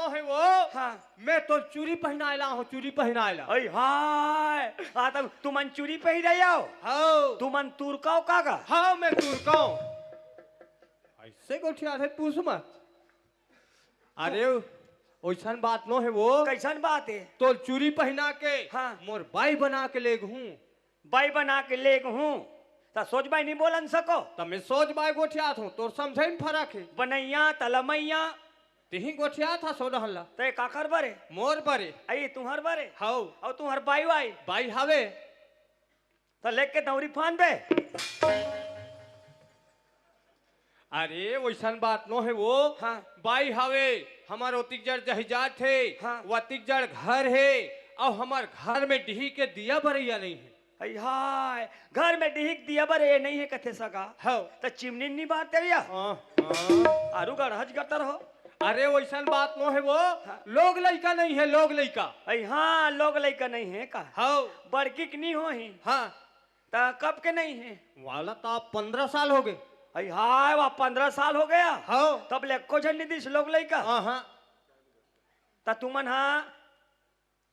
No है वो। हाँ मैं तो चूड़ी पहनायला हूँ, चूड़ी पहनायला। अरे हाय आ तब तुमन चूड़ी पहन रही हो। हाँ तुमन तुरकाओ कागा। हाँ मैं तुरकाऊ। ऐसे गोठिया थे पूछ मत। अरे वैसन बात नो है वो। कैसन बात है। तो चूड़ी पहना के हाँ मोर बाई बना के ले हूँ। बाई बना के ले हूँ तो सोच बाई नहीं बोलन सको। तब मैं सोच बाई गोठिया हूँ तो समझे में फर्क है। बनैया तलमैया तिही गोठिया था सो रहला। ते काकर बरे मोर बरे आई तुम्हार बरे हाउ और तुम्हार बाई वाई बाई हवे तो लेके दौरी फान बे। अरे वैसन बात नो है वो। हाँ बाई हवे हमार ओतिक जड़ जहिजात है। हाँ वतिक जड़ घर है और हमार घर में डिही के दिया भरैया नहीं है। आई हाय घर में डिहिक दिया बरे नहीं है कथे सका। हाँ तो चिमनी नहीं बात तेरिया आरू का रहज करता रहो। अरे वैसन बात नो है वो। हाँ। लोग लइका नहीं है, लोग लइका। आई हाँ लोग लइका नहीं है का। हाँ बड़की की नहीं हो ही हाँ ता कब के नहीं है। वाला तो आप 15 साल हो गए। आई हाय वह 15 साल हो गया। हाँ तब ले को झंडी दिस लोग लइका। हाँ ता तुमन हाँ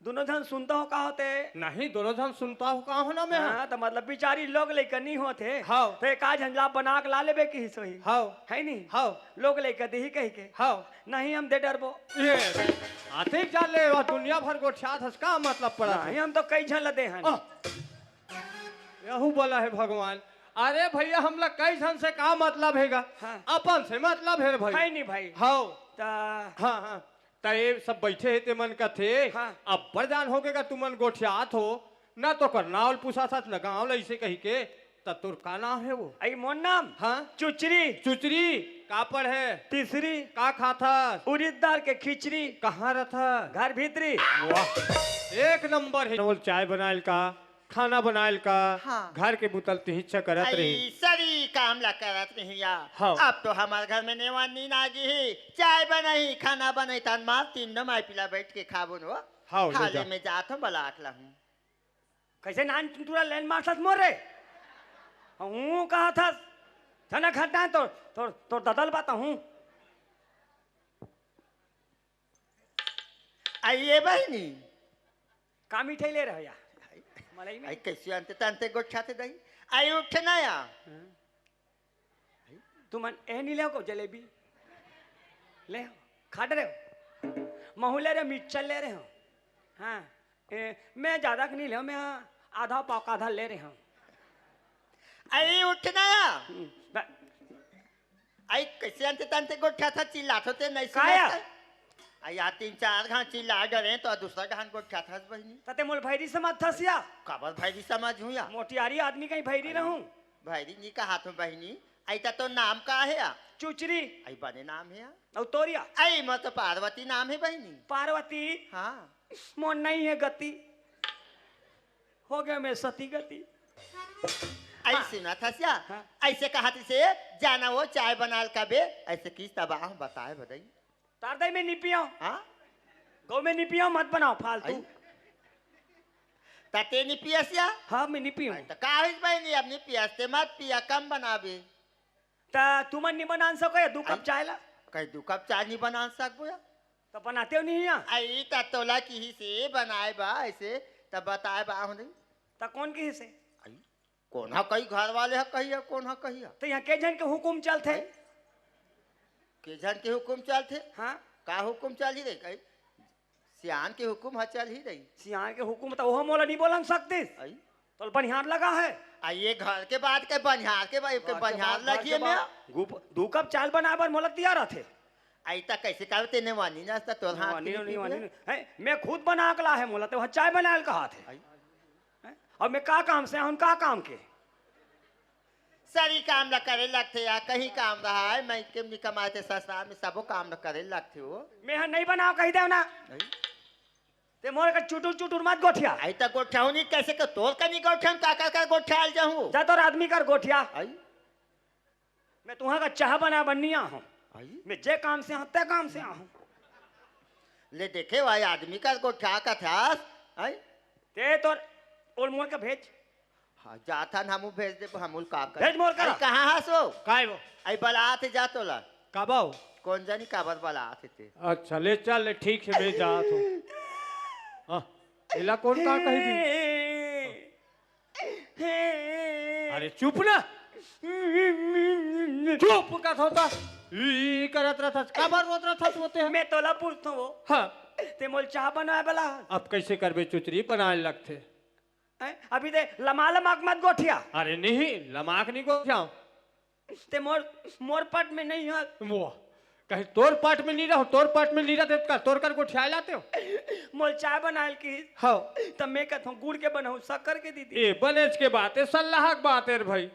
दोनों जन सुनता हो का होते। नहीं दोनों जन सुनता हो कहा हो ना मैं। हाँ तो मतलब बिचारी लोग लइका नहीं होते। हाँ तो एक आज झंझला बना के ला लेबे की सोही हाँ है नहीं। हाँ लोग लइका दही कह के हाँ नहीं हम दे डरबो। ये आते जान ले वह दुनिया भर को छात का मतलब पड़ा नहीं हम तो कई झन लदे हैं। यहू बोला है भगवान। अरे भैया हम लोग कई जन से का मतलब हैगा। हाँ। अपन से मतलब है भाई। है नहीं भाई। हाँ ता हाँ हाँ तय सब बैठे है ते मन का थे। हाँ। अब बरदान हो गएगा तुमन गोठियात हो ना तो करनावल पूछा था न गाँव ऐसे कही के तब तुर का नाम है वो। आई मोन नाम हाँ चुचरी चुचरी का पढ़ है तीसरी का खाता उड़द दाल के खिचड़ी कहाँ रथा घर भीतरी। वाह एक नंबर है। नवल चाय बनायल का खाना बनायल का। हाँ। घर के बुतल तिहिच्छा करत रही। सरी काम ला करत नहीं या। हाँ। अब तो हमारे घर में नेवान नीन आ गई है। चाय बनाई खाना बनाई तन मार तीन न माई पिला बैठ के खाबो नो। हाँ, ले जा। हाले में जात हूँ बला आखला हूँ। कैसे नान तुरा लैंड मार्शल मोरे हूँ कहा था जना घटा तो ददल बाता हूँ। आइए बहनी का मिठाई ले रहे हो यार मलाई में। आई कैसे अंते तंते गोठाते दही आई उठ ना या। तुम ए नहीं ले को जलेबी ले खा रहे हो महू ले रहे हो मिर्चल ले रहे हो। हाँ मैं ज्यादा नहीं ले मैं आधा पाव का आधा ले रहे हूँ। आई उठ ना या। आई कैसे अंते तंते गोठाता चिल्लात होते नहीं काया? आई आ 3-4 घाट चिल्ला डरे तो दूसरा घाट गोठाता बहनी। तते मोल भैरी समझ थसिया काबर भाई समझ हूँ या। मोटियारी आदमी कहीं भैरी रहूं। भाई जी का हाथ में बहनी आई तो नाम का है या। चुचरी आई बने नाम है या। और तोरिया आई मत तो पार्वती नाम है बहनी। पार्वती हाँ मोन नहीं है गति हो गया मैं सती गति। आई सुना था क्या। हाँ। ऐसे कहा से जाना वो चाय बनाल का बे ऐसे किस तबाह बताए बताई। तारदाई में नहीं पियो हाँ गौ में नहीं पियो मत बनाओ फालतू। आई। तते नहीं पियसिया। हाँ मैं नहीं पियो तो काहिज बहनी अपनी पियसते मत पिया कम बनाबे। ता तुमन नहीं बना सको या 2 कप आई। चाय ला कहीं 2 कप चाय नहीं बना सकबो या। तो बनाते हो नहीं यहाँ। आई तोला की ही से बनाए बा ऐसे तब बताए बा हो नहीं। तो कौन के हिस्से आई कौन हा कई घर वाले हा कहिया कौन हा कहिया। तो यहाँ के जन के हुकुम चलते। के जन के हुकुम चलते। हाँ का हुकुम चल ही रही कहीं सियान के हुकुम हा चल ही रही। सियाह के हुकुम तो वो मोला नहीं बोलन सकते आई तो बनिहार लगा है। आइए घर के बाद के बनिहार के बाद के बनिहार लगिए में 2 कप चाय बनाए बर मोला तैयार थे। आई तक कैसे करते ने वानी ना तो हाथ नहीं है मैं खुद बना के ला है मोला तो चाय बनाए कहा थे। आई और मैं का काम से हूँ का काम के सारी काम ला करे लगते या कहीं काम रहा है मैं के नहीं कमाते ससुराल में सबो काम ला करे लगते हो। मैं नहीं बनाओ कही दे ना आई ते मोर का चुटुर चुटुर मत गोठिया। आई तक गोठाऊ नहीं कैसे के तोल का नहीं गोठाऊ का गोठाल जाऊं। जा तो आदमी कर गोठिया आई मैं तुम्हारा का चाह बना बनिया हूँ। आई मैं जे काम से हूँ ते काम से हूँ। ले देखे भाई आदमी का गोठा का था। आई ते तो और मोर का भेज हाँ जाता हमू भेज दे हमूल का कर। भेज मोर का कहाँ हंसो काय वो आई बलाते जा तोला काबाओ कौन जानी काबर वाला आते थे अच्छा ले चल ले ठीक है मैं जा तू हाँ इला कौन का कही दी अरे चुप ना चुप का होता ई करत रहा था काबर रोत रहा था तू होते हैं मैं तोला पूछता हूँ हाँ ते मोल चाह बनाए बला अब कैसे करबे चुचरी बनाए लगते अभी दे लमा लमाक मत गोठिया अरे नहीं लमाक नहीं को जाऊं ते मोर मोर पट में नहीं है वो कहीं तोर पाट में नहीं रहो तोर पाट में नहीं रहते का तोर कर को ठिया लाते हो मोल चाय बनाए की हाँ तब मैं कहता हूँ गुड़ के बनाऊँ शक्कर के दीदी ए बनेज के बात है सलाह की बात है रे भाई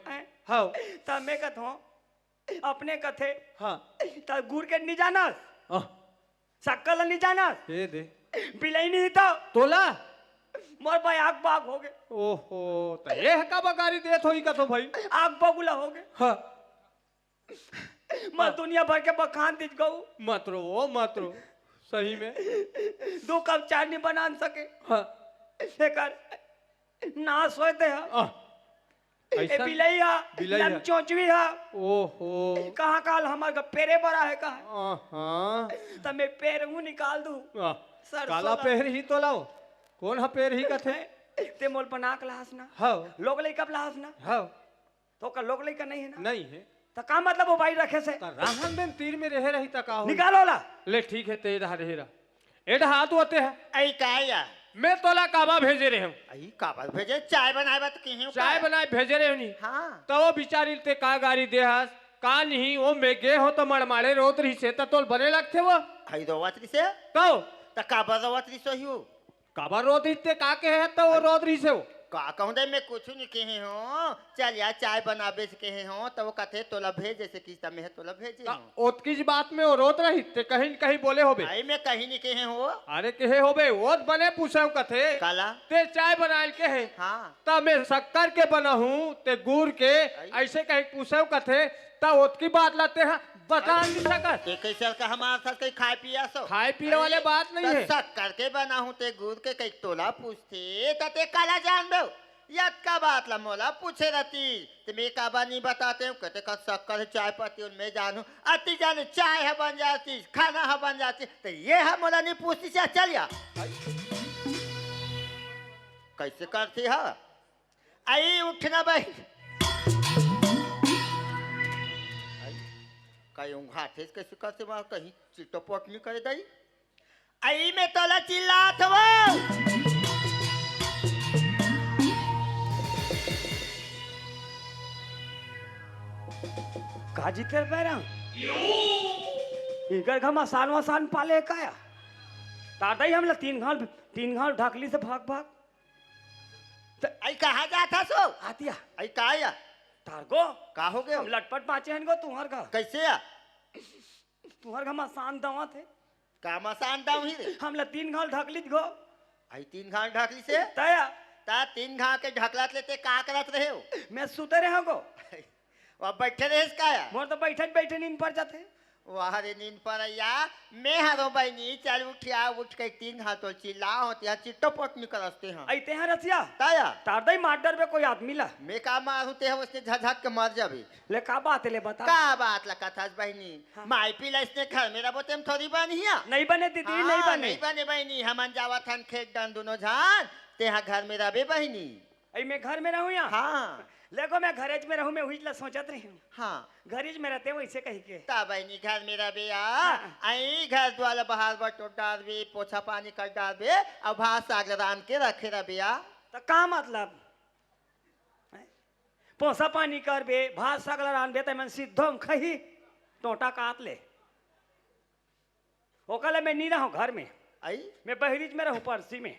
हाँ तब मैं कहता हूँ अपने कथे हाँ तब गुड़ के नहीं जाना आह, शक्कर नहीं जाना दे दे बिलाई नहीं तो तोला मोर भाई आग बाग हो गए ओहो तो ये है का बगारी देत होई का तो भाई आग बगुला हो गए हाँ मैं दुनिया भर के बखान दिख गऊ मत रो ओ मत रो सही में 2 कप चाय नहीं बना सके हाँ कर नाश होते हैं आह, ए ऐसा बिलाई हा बिलाई हा। लम चोंचवी हा ओहो कहाँ काल हमारे का पेरे बड़ा है कहा हाँ तब मैं पैर हूँ निकाल दूं सर काला पेड़ ही तो लाओ कौन हा पेड़ ही कथे ते मोल बना क्लास ना हाँ लोग लई कब लास ना हाँ तो का लोग लई का नहीं है ना नहीं है तो का मतलब वो भाई रखे से ता राहन दिन तीर में रह रही ता का हो निकालो ला ले ठीक है ते रहा रहेरा एड हाथ होते है आई का या मैं तोला काबा भेजे रहे हूँ आई काबर भेजे चाय बनाए बात कहीं चाय बनाए भेजे रहे नहीं हाँ तो वो बिचारी ते का गाड़ी दे हस का नहीं वो मैं गे हो तो मड़माड़े रोत रही से तोल बने लगते वो हई रोवत से तो त काबर रोवत सो ही काबा रोत इतने का के है तो वो रोत रही से वो का कहूँ दे मैं कुछ नहीं कहे हो चल यार चाय बनाबे से कहे हो तो वो कथे तोला भेजे से किस में है तोला भेजे ता हो ओत की बात में वो रोत रही ते कहीं न कहीं बोले होबे आई मैं कहीं नहीं कहे हो अरे कहे होबे ओत बने पूछे कथे काला ते चाय बनाए के है हाँ ता मैं शक्कर के बना हूँ ते गुड़ के ऐसे कहीं पूछे कथे ता ओत की बात लाते हैं बता नहीं सकत ते कैसे का हमारे साथ कहीं खाए पिया सो खाए पिए वाले बात नहीं है शक्कर के बना हूँ ते गुड़ के कई तोला पूछते ते काला जान दो याद का बात ला मोला पूछे रहती तो मैं काबा नहीं बताते हूँ कहते का शक्कर है चाय पत्ती और मैं जानू अति जाने चाय है बन जाती खाना है बन जाती तो ये है मोला नहीं पूछती से चल या कैसे करती है आई उठना भाई कहीं ऊँघाते कैसे करते वहाँ कहीं चिटोपट नहीं करे दई आई में तोला चिल्लात वो काजी कर पैरा इकर घम आसान वसान पाले काया ताता ही हमला 3 घाल ढाकली से भाग भाग आई कहाँ जाता सो आतिया आई का या तारगो का हो गया हम लटपट पाचे हन गो तुम्हार का कैसे या तुम्हार घम आसान दवा थे काम आसान दाऊ ही रे हमला 3 घाल ढाकली गो आई 3 घाट ढाकली से तया ता 3 घाट के ढकलात लेते का करत रहे हो मैं सुते रहा गो वह बैठे रहे का या मोर तो बैठे बैठे नींद पड़ जाते वहाँ रे नींद पर या मैं हरो बहनी चल उठिया उठ के 3 घाटों चिल्ला होती है चिट्टोपट नहीं करते हैं ऐते हैं रसिया ताया तारदई मार्डर में कोई आदमी ला मैं का मारूते है उसने झझक के मर जाबे ले का बात है ले बता का बात लगा था बहनी हाँ। माई पीला इसने घर मेरा बोते हम थोड़ी बनिया नहीं बने दीदी नहीं बने नहीं बने बहनी हमन जावा थन खेत डन दोनों जान तेहा घर में रबे बहनी ऐ मैं घर में रहूं यहाँ हाँ देखो मैं घरेज में रहूं मैं हुई ला सोचत रही हूँ हाँ घरेज में रहते वैसे कही के ता बहनी घर में रबे आ हाँ। आई घर द्वारा बाहर बटो डालबे पोछा पानी कर डालबे अब भात साग रान के रखे रबे आ तो का मतलब हैं? पोसा पानी कर बे भात सगला रान बे मन सिद्धो खही टोटा काट ले ओकले मैं नहीं रहूं घर में आई मैं बहरीज में रहूं परसी में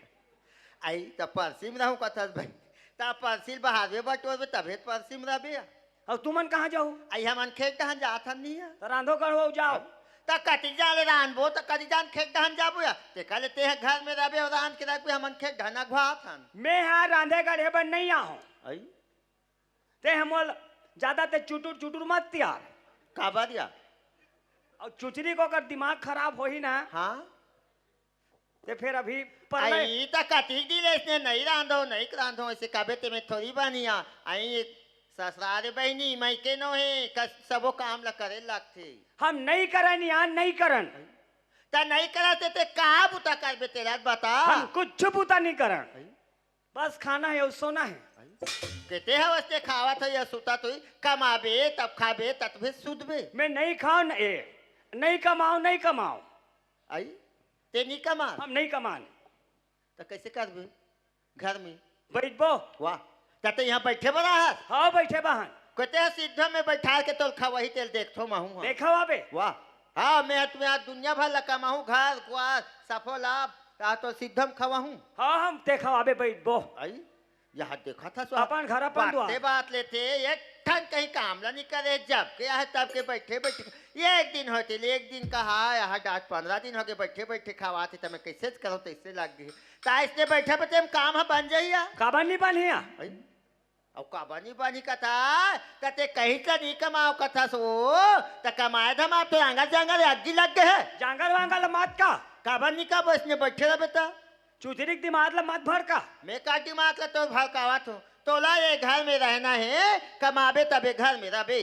आई त परसी में रहूं कथस बहनी ता परसी बाहर में बटो तबे परसी में रबे और तुमन कहाँ जाओ आई हमन खेत डहन जात हन नहीं है तो रांधो कर हो जाओ ता कति जाले रानबो त कति जान खेत डहन जाबो या ते कहले ते घर में रबे और रान के रखबे हमन खेत डहना घुआत हन मैं यहाँ रांधे गढ़े बन नहीं आऊं आई ते हमोल ज्यादा ते चुटुर चुटुर मत त्यार का बरिया और चुचरी को अगर दिमाग खराब हो ही ना हाँ ते फिर अभी पर आई त कति दिले इसने नहीं रांधो ऐसे काबे ते में थोड़ी बनिया आई ससुराल बहनी मैं के नो है सबो काम ला करे लगथे हम नहीं करन यहाँ नहीं करन ता नहीं करते ते कहाँ बुता करबे तेरा बता हम कुछ बुता नहीं करन बस खाना है और सोना है कहते है वस्ते खावा था या सुता तो कमाबे तब खाबे तब भी सुधबे मैं नहीं खाओ नहीं कमाओ नहीं कमाओ आई ते नहीं कमा हम नहीं कमान तो कैसे करबे घर में बैठबो वाह तते यहाँ बैठे बना है हाँ बैठे बहन कहते है सीधा में बैठा के तो खवही तेल देखथो महू देखा वाबे वाह हाँ मैं तुम्हें दुनिया भर लगा हूँ घर द्वार सफो लाभ तो सिद्धम खवा हूँ हाँ हम देखा वाबे बैठबो आई यहाँ देखा था सो अपन घर अपन द्वार बात लेते एक ठन कहीं काम ला नहीं करे जब के यहाँ तब के बैठे बैठे ये एक दिन होते एक दिन कहा यहाँ 10-15 दिन हो गए बैठे बैठे खवाते तो मैं कैसे करो तो इससे लग गई ता इसने बैठे बैठे हम काम है बन जाइए काबा नहीं बन हिया अब काबानी बानी कथा तते कहीं तो नहीं कमाओ कथा सो त कमाए धम आप तो आंगल जंगल अग्गी लग गए है जांगल वांगल मत का काबानी का बस ने बैठे रहे बेटा चुतरी दिमाग ला मत भड़का मैं का दिमाग का तो भड़कावत हूँ तोला ये घर में रहना है कमाबे तबे घर में रहे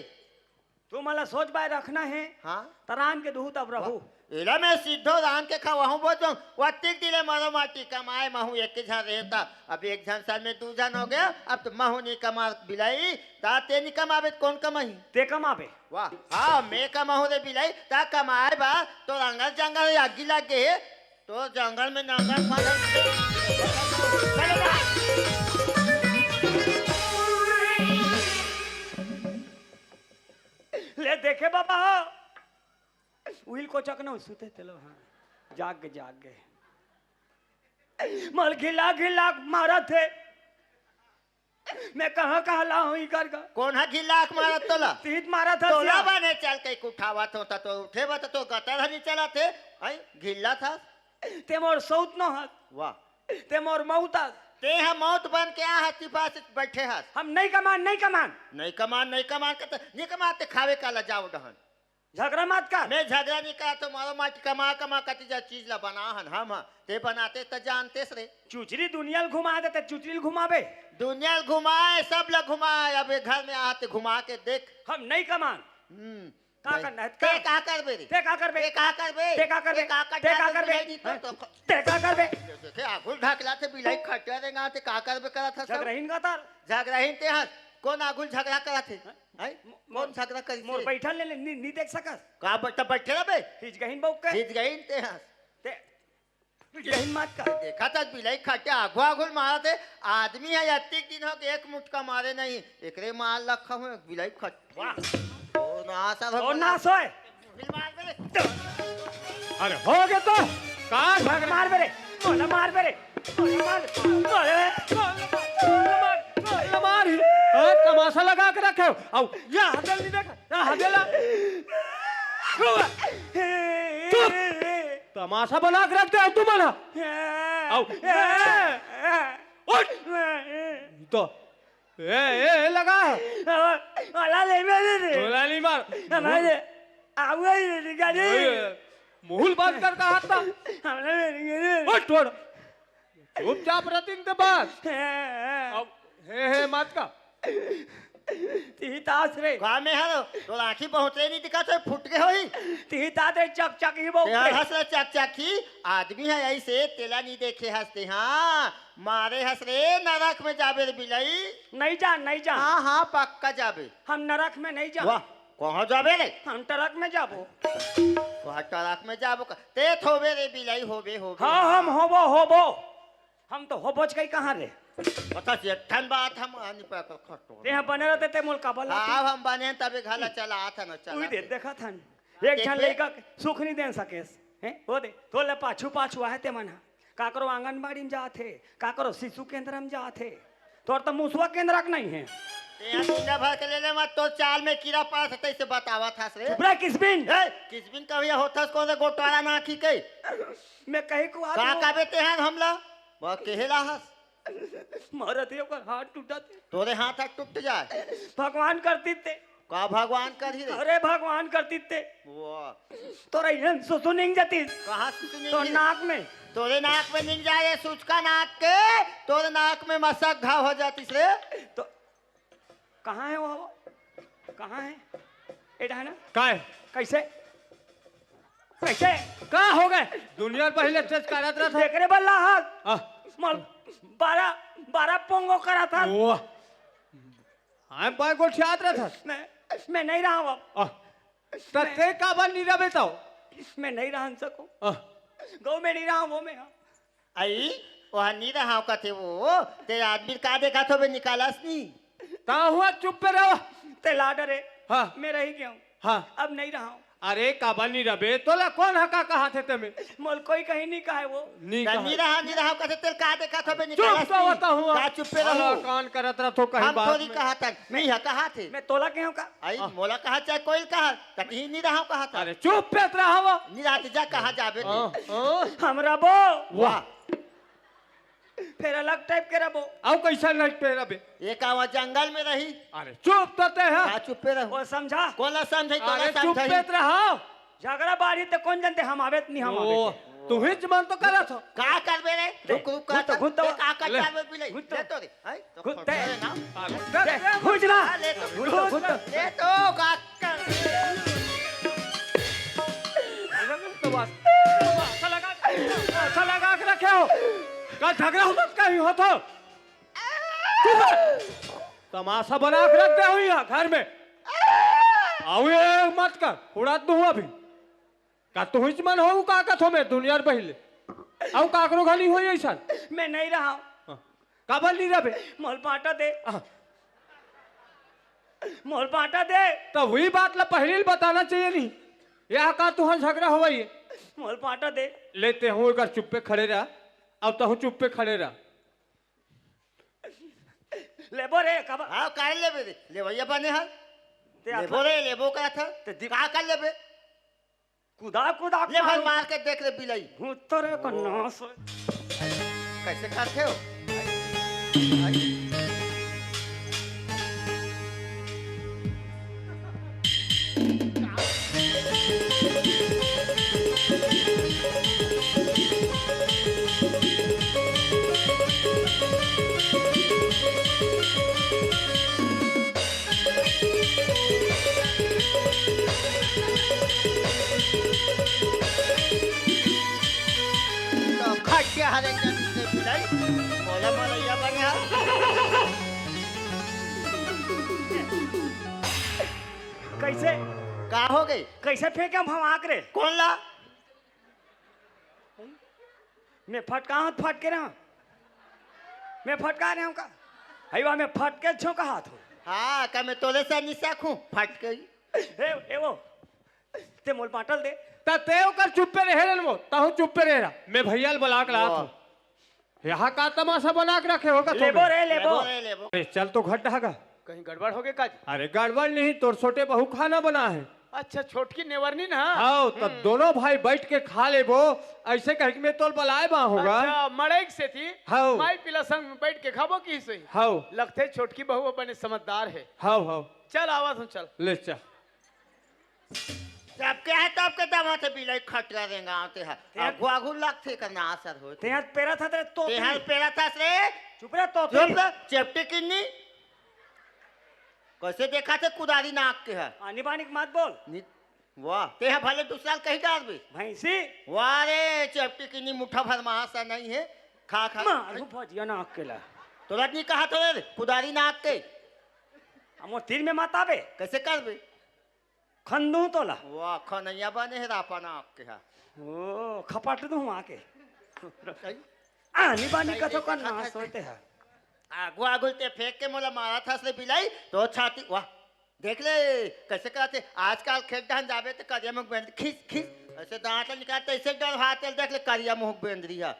तू मला सोच बाय रखना है हाँ तरान के दूध अब रहू एला मैं सीधो रान के खावा बोलता वत्तिक दिले मारो माटी कमाए महू एक के झन रहता अब एक झन साल में 2 झन हो गया अब तो महू नहीं कमा बिलाई ताते नहीं कमाबे कौन कमाई ते कमाबे वाह हाँ मैं कमाऊ रे बिलाई ता कमाए बा तो रंगल जंगल आगी लग गए तो जंगल में नंगल ले देखे बाबा उइल को चकना सुते चलो हाँ जाग गए मल घिला घिला मारा थे मैं कहाँ लाऊं इकर का कौन है घिलाक मारा तोला तीत मारा था तोला सिया। बने चल के उठावा तो उठे बा तो गटर नहीं चला थे आई घिल्ला था ते मोर सौत न हाथ वाह ते मोर मौता ते हम मौत बन के आ हाथी पास बैठे हाथ हम नहीं कमान नहीं कमान के नहीं कमाते खावे काला जाओ डहन झगड़ा मत कर मैं झगड़ा नहीं करा तो मारो माटी कमा कती जा चीज ला बना हन हम ते बनाते तो जानते रे चुचरी दुनिया घुमा देते चुचरी घुमावे दुनिया घुमाए सब लोग घुमाए अब ये घर में आते घुमा के देख हम नहीं कमान का करना है ते का करबे रे ते का करबे ते का करबे ते का करबे ते का करबे ते का करबे देखे आगुल ढाकला थे बिलाई खटिया देगा ते का करबे करा था सब झगड़हीन का तार झगड़ाहीन ते हस कौन आगुल झगड़ा करा थे हैं कौन झगड़ा करी मोर बैठल ले नहीं देख सकस का बट्टा बैठे रे बे हिजगहीन बौक के हिजगहीन ते हस ते हिजगहीन मत कर देखा था बिलाई खटिया आगु आगुल मारा थे आदमी है अत्ती दिन हो के एक मुटका मारे नहीं एकरे मार रखा हूं बिलाई खट वाह ओ नास होए अरे हो गया तो कहाँ झगड़ा मार बेरे बोला मार बेरे मार तमाशा लगा के रखे हो ये हदेल नहीं देखा हदेला तमाशा बना के रखते हो तुम ना तो ए लगा वाला ले मेरे बोला नहीं मार हमारे आवे रे गाड़ी मुहुल बंद कर कहा था हमने मेरे ओ छोड़ चुपचाप रतिन के बाद अब हे मत का ती तास रे का में हरो तो आंखी पहुंचे नहीं दिखा तो फुट गए होई ती ताते चक चक ही बो यार हंस रहा चक चकी आदमी है ऐसे तेला नहीं देखे हंसते हाँ मारे हंस रे नरक में जाबे रे बिलाई नहीं जा हाँ हाँ पक्का जाबे हम नरक में नहीं जा वाह कहाँ जाबे रे हम ट्रक में जाबो वहाँ ट्रक में जाबो ते थोबे रे बिलाई होबे हाँ हम होबो हम तो होबोच कहीं कहाँ रे पता से ठन बात हम आनी पर खटो ते बने रहते ते मुल्क का बला हाँ हम बने तबे घाला चला आता न चला उई दे देखा था एक जन लड़का सुख नहीं दे सकेस हैं वो दे तो ले पाछू आए ते मना काकरो आंगनबाड़ी में जाते काकरो शिशु केंद्र में जाते तोर तो मुसवा केंद्र नहीं है यहाँ दुनिया भर के ले ले मत तो चाल में कीड़ा पास है से बतावा था रे चुपरा किसबिन किसबिन कभी होता कौन से गोटवारा ना की कई मैं कहीं को का काबे ते हैं हमला वो केहला हस मरत है ओकर हाथ टूटा तोरे हाथ टूट जाए भगवान करती थे का भगवान कर ही रे अरे भगवान करती थे वाह तोरा यन सुनिंग जाती कहां से सुनिंग तो नाक में तोरे नाक में निंग जाए सूचका नाक के तोरे नाक में मसक घाव हो जाती रे तो कहाँ है वो? कहाँ है? एटा है ना? काय कैसे? कैसे? का हो गए दुनिया पहले टेस्ट करत रहा था देख रे बल्ला हाथ आ, मल 12 पोंगो करा था। वो हम पाए को याद रहा था मैं नहीं रहा हूँ अब। तते का बन नहीं रहे तो मैं नहीं रह सकूं। गौ में नहीं रहा वो में। आई वहाँ नहीं रहा कथे वो तेरे आदमी का देखा तो बे निकालास नहीं ता हुआ चुप पे रहो ते लाडर है। हाँ मैं रही गया हूँ। हाँ अब नहीं रहा हूँ। अरे का बन नहीं रहे तोला कौन हका कहा थे तुम्हें मोल कोई कहीं नहीं कहा है वो। नहीं नहीं रहा कथे तेरे का देखा तो बे चुप निकालास तो होता हुआ का चुप पे रहो कान करत रहा तो कहीं हम बात थोड़ी में। कहा था नहीं है कहा थे मैं तोला के हूँ का। आई मोला कहा चाहे कोई कहा कहीं नहीं रहा कहा था अरे चुप पे रहा वो नहीं रहा जा कहा जाबे हमरा बो वाह फिर अलग टाइप के रबो। अब कैसा नहीं पे रहे एक आवा जंगल में रही अरे चुप तो ते है का चुप पे रहो वो समझा कोला समझाई अरे तोला चुप समझाई पे रहो झगड़ा बाड़ी तो कौन जानते हम आवे नहीं हम ओ आवे। तू ही जमान तो करा था का करबे रे रुक रुक का घुट तो का का ले। जाबे बिलाई घुट तो। ले तो रे आई तो घुट खोटे ते। ना घुटना ले तो घुट ले तो का तो बात अच्छा लगा के रखे हो का झगड़ा हो मत कहीं हो तो चुप है। तमाशा बना के रख दे हुई यहाँ घर में आओ ये मत कर उड़ा तू अभी का तू ही मन हो का कथो में दुनिया पहले आओ काकरो घनी हो ऐसा मैं नहीं रहा हूँ। का बन नहीं रहे मोल पाटा दे मोल पाटा दे तो वही बात ला पहले ही बताना चाहिए नहीं यहाँ का तुह झगड़ा हो है मोल पाटा दे। लेते हूँ अगर चुप पे खड़े रहा अब तो हूँ चुप पे खड़े रहा लेबो रे कब हां कर लेबे रे ले भैया बने हल ते लेबो रे लेबो का था ते दि- का कर लेबे कुदा कुदा ले भाई मार के देख ले बिलाई उत्तर का नाश। कैसे करते हो आई तो खट के हरे के से बिलाई मोला मलैया बने हल कैसे का हो गई कैसे फेंके हम आक रे। कौन ला मैं फटका हाथ फट के रहा मैं फटका रहा हूँ का हईवा में फटके छो का हाथ हो। हां का मैं तोले से निशा खूं फट गई ए वो ते मोल पाटल दे ते कर चुप पे रहे वो ताहू चुप पे रह रहा मैं भैया बुला के लाया था यहाँ का तमाशा बना के रखे होगा लेबो रे लेबो। लेबो अरे चल तो घट ढागा कहीं गड़बड़ हो गए काज। अरे गड़बड़ नहीं तोर छोटे बहू खाना बना है अच्छा छोटकी नेवरनी ना। हाँ तो दोनों भाई बैठ के खा ले वो ऐसे कह के मैं तोल बलाए बा होगा अच्छा मड़ेक से थी हाँ। माई पिला संग में बैठ के खाबो की सही। हाँ लगते छोटकी बहू अपने समझदार है। हाँ हाँ चल आवा तू चल। ले चल जब के है तब के दमा से बिलाई खट कर देंगे आते हैं अब आगू लगते करना असर हो ते हाथ पेरा था तेरे तो ते हल पेरा था रे चुप रे तो चुप चेप्टी किन्नी कैसे देखा थे कुदारी नाक के है आनी बानी की मत बोल वाह ते है भले दूसरा कहीं डाल भी भैंसी वाह रे चेप्टी किन्नी मुठ्ठा भर महासा नहीं है खा खा मारू फजिया ना अकेला तो नहीं कहा तो रे कुदारी नाक के हम तीर में मत आवे कैसे कर भी खंदू तोला वाह खनैया बने है रापा नाक के है ओ खपाट दूं आके आनी बानी का तो का नाश होते हैं। आगू आगू ते फेंक के मोला मारा था से बिलाई तो छाती वाह देख ले कैसे कराते आजकल खेत धान जावे तो करिया मुख बेंद खींच खींच ऐसे दांत निकालते ऐसे डर हाथ देख ले करिया मुख बेंदरी है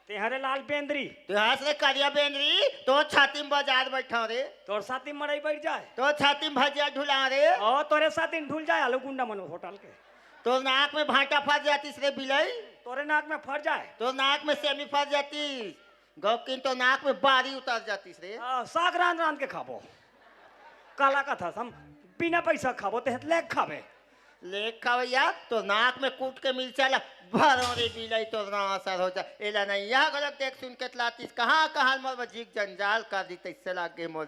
तेहरे लाल बेंद्री तो हाथ से करिया बेंदरी तो छाती में बाजार बैठा रे तोर साथी मड़ई बैठ जाए तो छाती में भजिया ढुला रे और तोरे साथी ढूल जाए आलू गुंडा मनो होटल के तो नाक में भाटा फंस जाती रे बिलाई तोरे नाक में फट जाए तो नाक में सेमी फंस जाती गौकिन तो नाक में बारी उतर जाती रे साग रान रान के खाबो काला का था हम बिना पैसा खाबो ते लेग खाबे लेख खावैया तो नाक में कूट के मिल चला भरो रे बिलाई तो ना असर हो जा एला नहीं यह गलत देख सुन के लातीस कहाँ कहाँ मर जीक जंजाल कर दी तैसे लागे मोल